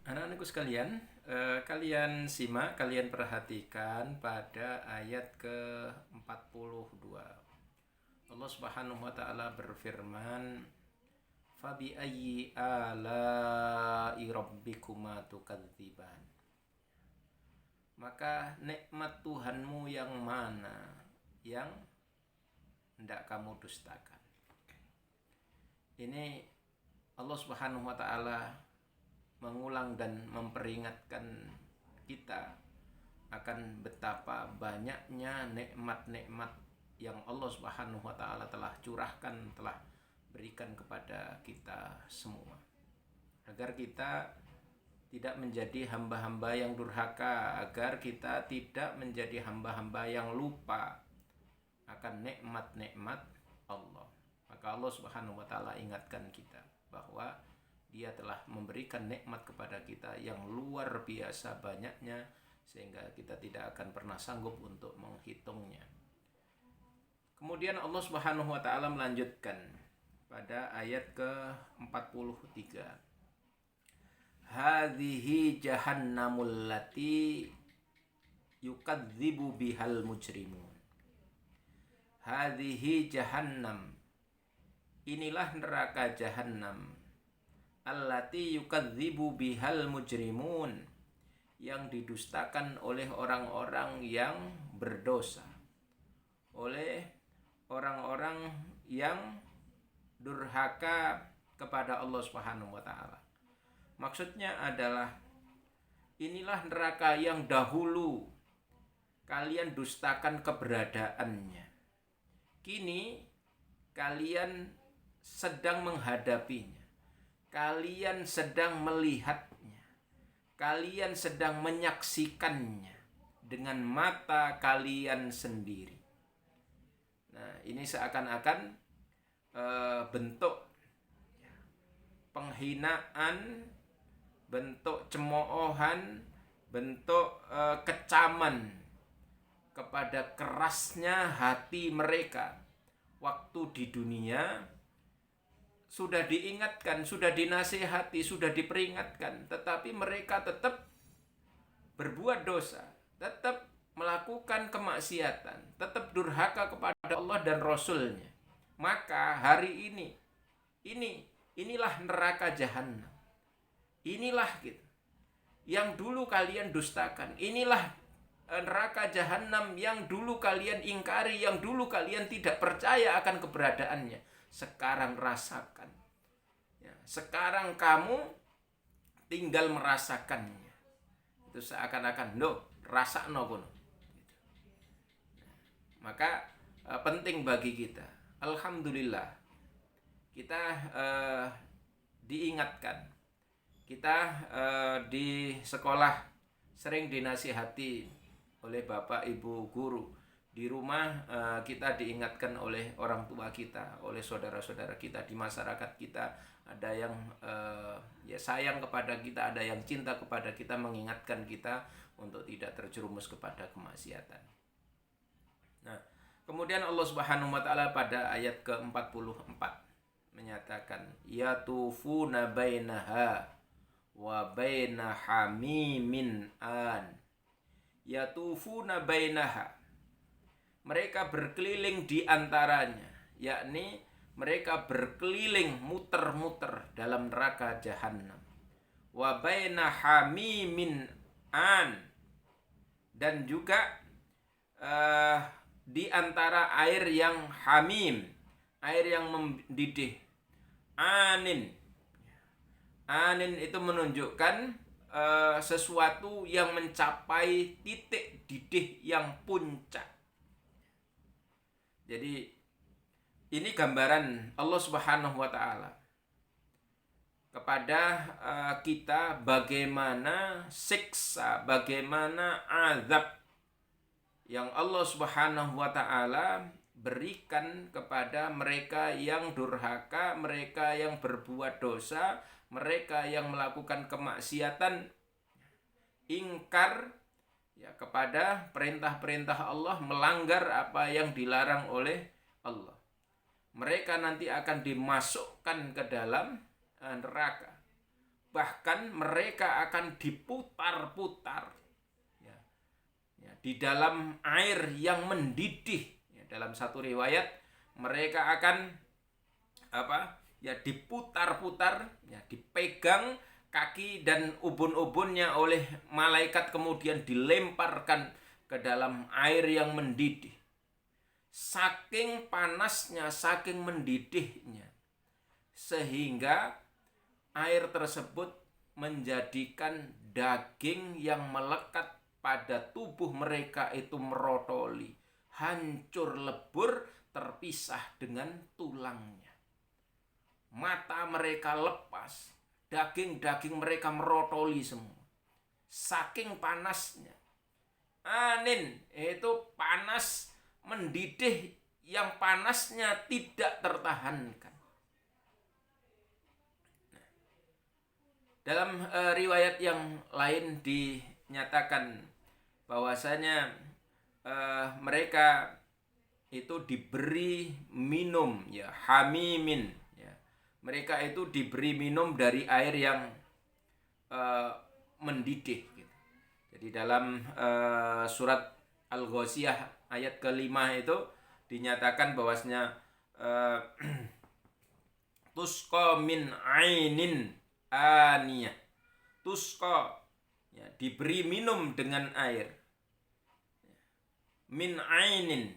Anak-anakku sekalian, kalian simak, kalian perhatikan pada ayat ke-42. Allah Subhanahu wa taala berfirman, "Fabi ayyi ala'i rabbikuma tukadziban." Maka nikmat Tuhanmu yang mana yang hendak kamu dustakan? Ini Allah Subhanahu wa taala mengulang dan memperingatkan kita akan betapa banyaknya nikmat-nikmat yang Allah Subhanahu wa taala telah curahkan, telah berikan kepada kita semua. Agar kita tidak menjadi hamba-hamba yang durhaka, agar kita tidak menjadi hamba-hamba yang lupa akan nikmat-nikmat Allah. Maka Allah Subhanahu wa taala ingatkan kita bahwa Dia telah memberikan nikmat kepada kita yang luar biasa banyaknya, sehingga kita tidak akan pernah sanggup untuk menghitungnya. Kemudian Allah Subhanahu wa taala melanjutkan pada ayat ke-43. Hadhihi jahannamul lati yukadzibu bihal mujrimun. Hadhihi jahannam. Inilah neraka jahannam. Allati yukadzibu bihal mujrimun, yang didustakan oleh orang-orang yang berdosa, oleh orang-orang yang durhaka kepada Allah Subhanahu wa taala. Maksudnya adalah inilah neraka yang dahulu kalian dustakan keberadaannya. Kini kalian sedang menghadapinya. Kalian sedang melihatnya, kalian sedang menyaksikannya dengan mata kalian sendiri. Nah, ini seakan-akan bentuk penghinaan, bentuk cemoohan, bentuk kecaman kepada kerasnya hati mereka waktu di dunia. Sudah diingatkan, sudah dinasihati, sudah diperingatkan, tetapi mereka tetap berbuat dosa, tetap melakukan kemaksiatan, tetap durhaka kepada Allah dan Rasul-Nya. Maka hari inilah neraka jahanam. Inilah gitu yang dulu kalian dustakan. Inilah neraka jahanam yang dulu kalian ingkari, yang dulu kalian tidak percaya akan keberadaannya. Sekarang rasakan ya, sekarang kamu tinggal merasakannya. Itu seakan-akan rasakno kono gitu. Maka penting bagi kita, alhamdulillah kita diingatkan, kita di sekolah sering dinasihati oleh bapak ibu guru. Di rumah kita diingatkan oleh orang tua kita, oleh saudara-saudara kita, di masyarakat kita ada yang sayang kepada kita, ada yang cinta kepada kita, mengingatkan kita untuk tidak terjerumus kepada kemaksiatan. Nah, kemudian Allah Subhanahu wa taala pada ayat ke-44 menyatakan, yatufuna bainaha wa baina hamimin an. Yatufuna bainaha, mereka berkeliling di antaranya, yakni mereka berkeliling muter-muter dalam neraka jahanam. Wa baina hamimin an, dan juga di antara air yang hamim, air yang mendidih. Anin itu menunjukkan sesuatu yang mencapai titik didih yang puncak. Jadi ini gambaran Allah Subhanahu wa taala kepada kita bagaimana siksa, bagaimana azab yang Allah Subhanahu wa taala berikan kepada mereka yang durhaka, mereka yang berbuat dosa, mereka yang melakukan kemaksiatan, ingkar ya kepada perintah-perintah Allah, melanggar apa yang dilarang oleh Allah. Mereka nanti akan dimasukkan ke dalam neraka bahkan mereka akan diputar-putar di dalam air yang mendidih. Dalam satu riwayat mereka akan diputar-putar, dipegang kaki dan ubun-ubunnya oleh malaikat, kemudian dilemparkan ke dalam air yang mendidih. Saking panasnya, saking mendidihnya, sehingga air tersebut menjadikan daging yang melekat pada tubuh mereka itu merotoli, hancur lebur, terpisah dengan tulangnya. Mata mereka lepas, daging-daging mereka merotoli semua. Saking panasnya. Anin itu panas mendidih yang panasnya tidak tertahankan. Dalam riwayat yang lain dinyatakan bahwasanya mereka itu diberi minum hamimin. Mereka itu diberi minum dari air yang mendidih. Jadi dalam surat Al-Ghasyiyah ayat ke-5 itu dinyatakan bahwasanya tusqa min ainin aniyah. Tusqa diberi minum dengan air. Min ainin,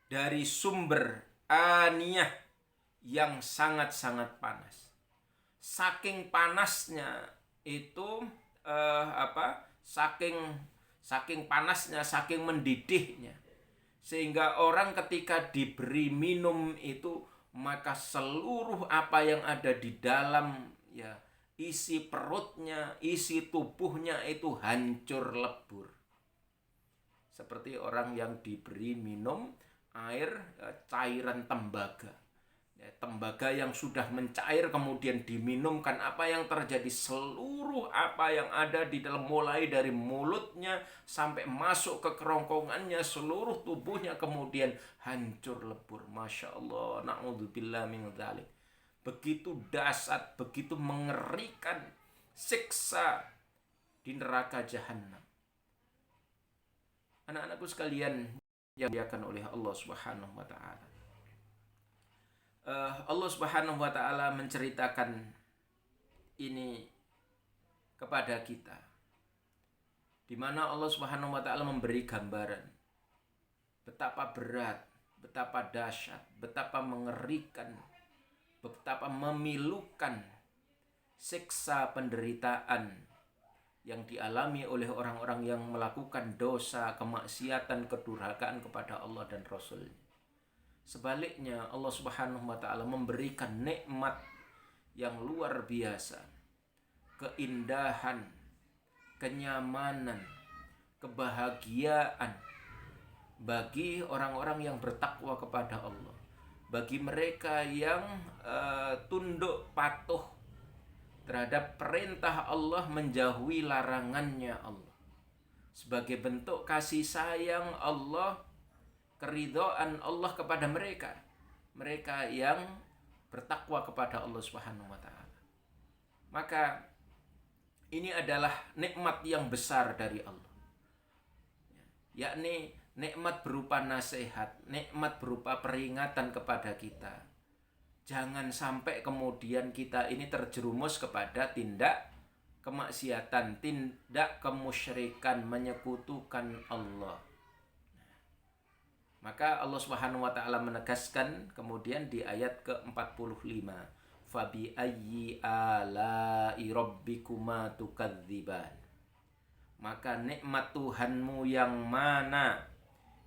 dari sumber, aniyah, yang sangat-sangat panas. Saking panasnya itu saking panasnya, saking mendidihnya, sehingga orang ketika diberi minum itu, maka seluruh apa yang ada di dalam isi perutnya, isi tubuhnya itu hancur lebur. Seperti orang yang diberi minum air cairan tembaga. Tembaga yang sudah mencair kemudian diminumkan, apa yang terjadi? Seluruh apa yang ada di dalam, mulai dari mulutnya sampai masuk ke kerongkongannya, seluruh tubuhnya kemudian hancur lebur. Masya Allah, na'udzubillah min dzalik. Begitu dahsyat, begitu mengerikan siksa di neraka jahanam. Anak-anakku sekalian yang dimuliakan oleh Allah Subhanahu wa taala. Allah Subhanahu wa taala menceritakan ini kepada kita, di mana Allah Subhanahu wa taala memberi gambaran betapa berat, betapa dahsyat, betapa mengerikan, betapa memilukan siksa penderitaan yang dialami oleh orang-orang yang melakukan dosa, kemaksiatan, kedurhakaan kepada Allah dan Rasul-Nya. Sebaliknya, Allah Subhanahu wa taala memberikan nikmat yang luar biasa, keindahan, kenyamanan, kebahagiaan bagi orang-orang yang bertakwa kepada Allah, bagi mereka yang tunduk patuh terhadap perintah Allah, menjauhi larangannya Allah. Sebagai bentuk kasih sayang Allah, keridhaan Allah kepada mereka yang bertakwa kepada Allah Subhanahu wa taala. Maka ini adalah nikmat yang besar dari Allah. Yakni nikmat berupa nasihat, nikmat berupa peringatan kepada kita. Jangan sampai kemudian kita ini terjerumus kepada tindak kemaksiatan, tindak kemusyrikan, menyekutukan Allah. Maka Allah Subhanahu wa taala menegaskan kemudian di ayat ke-45, fabi ayyi ala'i rabbikuma tukadziban. Maka nikmat Tuhanmu yang mana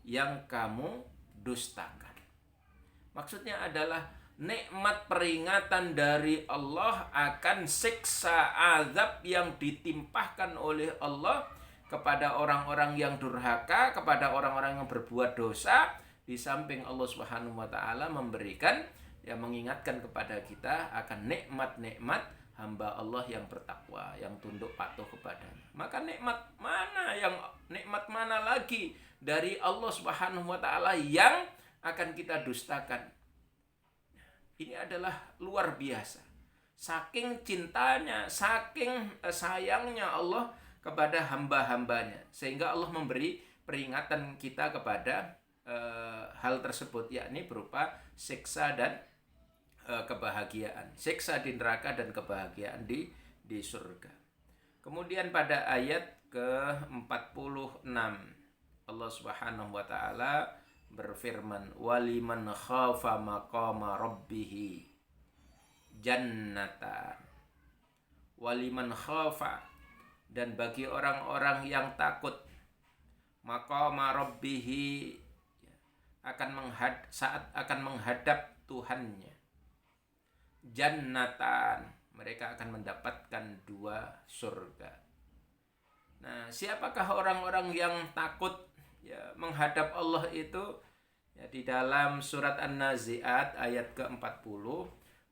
yang kamu dustakan. Maksudnya adalah nikmat peringatan dari Allah akan siksa azab yang ditimpahkan oleh Allah kepada orang-orang yang durhaka, kepada orang-orang yang berbuat dosa. Di samping Allah Subhanahu wa taala memberikan, mengingatkan kepada kita akan nikmat-nikmat hamba Allah yang bertakwa, yang tunduk patuh kepadanya. Maka nikmat mana lagi dari Allah Subhanahu wa taala yang akan kita dustakan? Ini adalah luar biasa. Saking cintanya, saking sayangnya Allah kepada hamba-hambanya, sehingga Allah memberi peringatan kita kepada hal tersebut, yakni berupa siksa dan kebahagiaan, siksa di neraka dan kebahagiaan di surga. Kemudian pada ayat ke-46 Allah Subhanahu wa taala berfirman, waliman khafa maqama rabbih jannatan. Waliman khafa, dan bagi orang-orang yang takut maqama rabbih, saat akan menghadap Tuhannya, jannatan, mereka akan mendapatkan 2 surga. Nah, siapakah orang-orang yang takut menghadap Allah itu? Di dalam surat An-Nazi'at ayat ke-40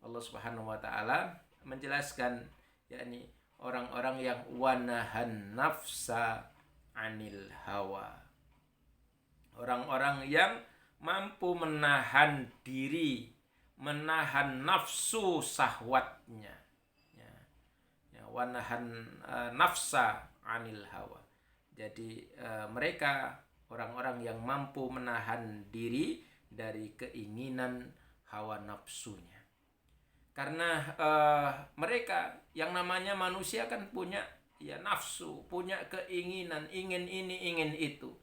Allah Subhanahu wa taala menjelaskan, yakni orang-orang yang wanahan nafsa anil hawa. Orang-orang yang mampu menahan diri, menahan nafsu syahwatnya. Wanahan nafsa anil hawa. Jadi mereka orang-orang yang mampu menahan diri dari keinginan hawa nafsunya. Karena mereka yang namanya manusia kan punya nafsu, punya keinginan, ingin ini, ingin itu.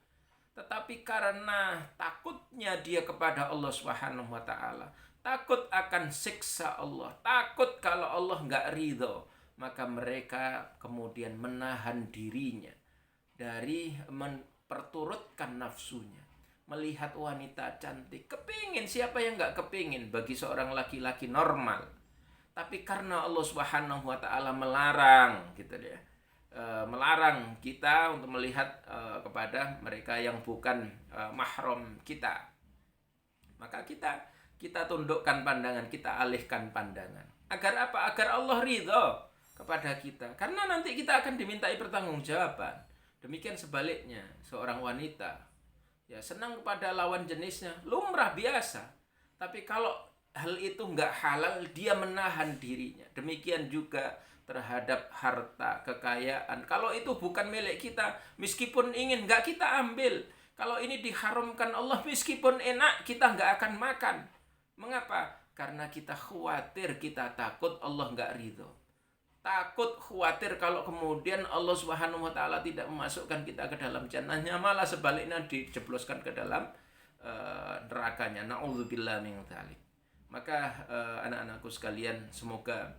Tetapi karena takutnya dia kepada Allah Subhanahu wa taala, takut akan siksa Allah, takut kalau Allah nggak ridho, maka mereka kemudian menahan dirinya dari memperturutkan nafsunya. Melihat wanita cantik, kepingin, siapa yang nggak kepingin bagi seorang laki-laki normal. Tapi karena Allah Subhanahu wa taala melarang, gitu ya, melarang kita untuk melihat kepada mereka yang bukan mahram kita, maka kita tundukkan pandangan, kita alihkan pandangan. Agar apa? Agar Allah ridho kepada kita. Karena nanti kita akan dimintai pertanggungjawaban. Demikian sebaliknya, seorang wanita senang kepada lawan jenisnya, lumrah biasa. Tapi kalau hal itu nggak halal, dia menahan dirinya. Demikian juga terhadap harta, kekayaan. Kalau itu bukan milik kita, meskipun ingin, nggak kita ambil. Kalau ini diharamkan Allah, meskipun enak, kita nggak akan makan. Mengapa? Karena kita khawatir, kita takut Allah nggak ridho. Takut, khawatir kalau kemudian Allah Subhanahu wa taala tidak memasukkan kita ke dalam jannahnya, malah sebaliknya dijebloskan ke dalam nerakanya. Na'udzubillah min dzalik. Maka anak-anakku sekalian, semoga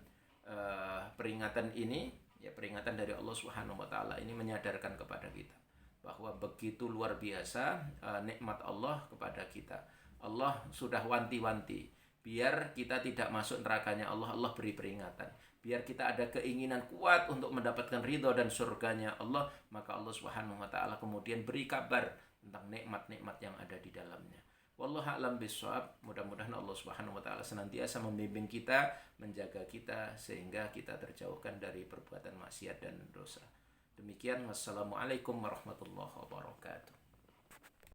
peringatan ini, peringatan dari Allah Subhanahu wa taala ini menyadarkan kepada kita bahwa begitu luar biasa nikmat Allah kepada kita. Allah sudah wanti-wanti biar kita tidak masuk nerakanya Allah. Allah beri peringatan biar kita ada keinginan kuat untuk mendapatkan ridho dan surganya Allah, maka Allah Subhanahu wa taala kemudian beri kabar tentang nikmat-nikmat yang ada di dalamnya. Wallahu a'lam bishawab. Mudah-mudahan Allah Subhanahu wa taala senantiasa membimbing kita, menjaga kita sehingga kita terjauhkan dari perbuatan maksiat dan dosa. Demikian, wassalamualaikum warahmatullahi wabarakatuh.